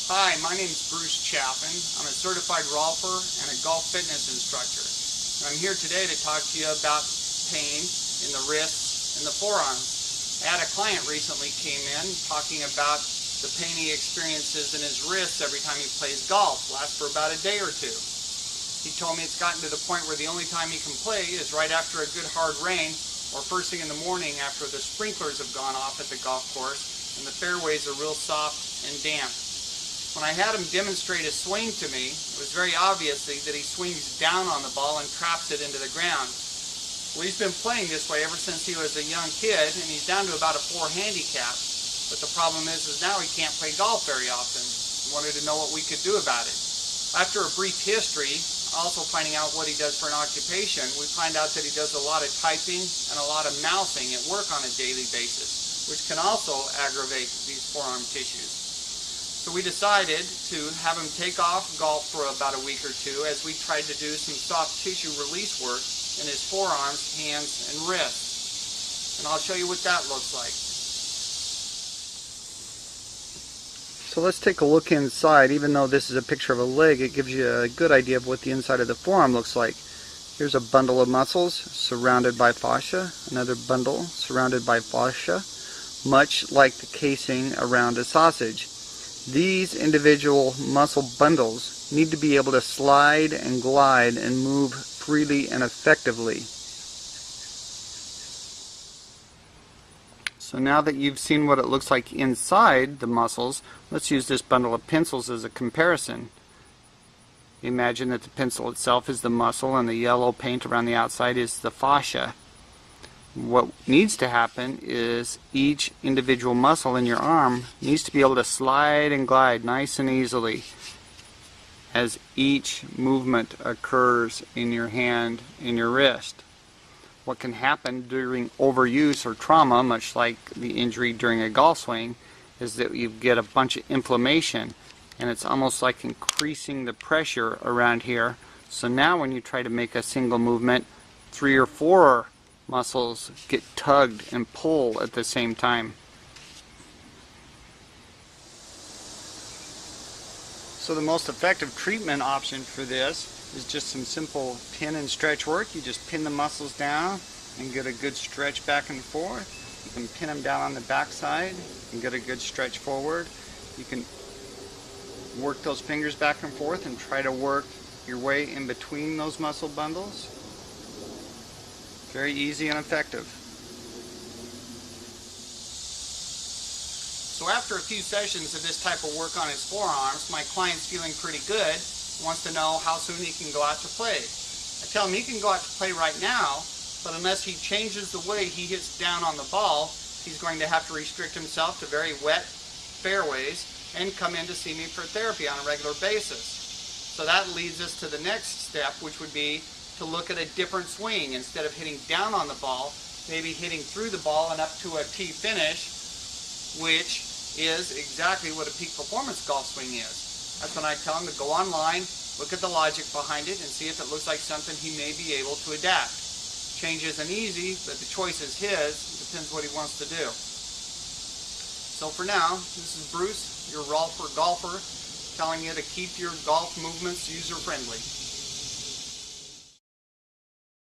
Hi, my name is Bruce Chaffin. I'm a certified Rolfer and a golf fitness instructor. And I'm here today to talk to you about pain in the wrists and the forearms. I had a client recently came in talking about the pain he experiences in his wrists every time he plays golf. Lasts for about a day or two. He told me it's gotten to the point where the only time he can play is right after a good hard rain or first thing in the morning after the sprinklers have gone off at the golf course and the fairways are real soft and damp. When I had him demonstrate his swing to me, it was very obvious that he swings down on the ball and traps it into the ground. Well, he's been playing this way ever since he was a young kid, and he's down to about a 4 handicap. But the problem is now he can't play golf very often. He wanted to know what we could do about it. After a brief history, also finding out what he does for an occupation, we find out that he does a lot of typing and a lot of mousing at work on a daily basis, which can also aggravate these forearm tissues. So we decided to have him take off golf for about a week or two as we tried to do some soft tissue release work in his forearms, hands, and wrists. And I'll show you what that looks like. So let's take a look inside. Even though this is a picture of a leg, it gives you a good idea of what the inside of the forearm looks like. Here's a bundle of muscles surrounded by fascia, another bundle surrounded by fascia, much like the casing around a sausage. These individual muscle bundles need to be able to slide and glide and move freely and effectively. So now that you've seen what it looks like inside the muscles, let's use this bundle of pencils as a comparison. Imagine that the pencil itself is the muscle and the yellow paint around the outside is the fascia. What needs to happen is each individual muscle in your arm needs to be able to slide and glide nice and easily as each movement occurs in your hand, in your wrist. What can happen during overuse or trauma, much like the injury during a golf swing, is that you get a bunch of inflammation, and it's almost like increasing the pressure around here. So now when you try to make a single movement, 3 or 4 muscles get tugged and pulled at the same time. So the most effective treatment option for this is just some simple pin and stretch work. You just pin the muscles down and get a good stretch back and forth. You can pin them down on the back side and get a good stretch forward. You can work those fingers back and forth and try to work your way in between those muscle bundles. Very easy and effective. So after a few sessions of this type of work on his forearms, my client's feeling pretty good, wants to know how soon he can go out to play. I tell him he can go out to play right now, but unless he changes the way he hits down on the ball, he's going to have to restrict himself to very wet fairways and come in to see me for therapy on a regular basis. So that leads us to the next step, which would be to look at a different swing. Instead of hitting down on the ball, maybe hitting through the ball and up to a tee finish, which is exactly what a peak performance golf swing is. That's when I tell him to go online, look at the logic behind it, and see if it looks like something he may be able to adapt. Change isn't easy, but the choice is his. It depends what he wants to do. So for now, this is Bruce, your Rolfer Golfer, telling you to keep your golf movements user-friendly.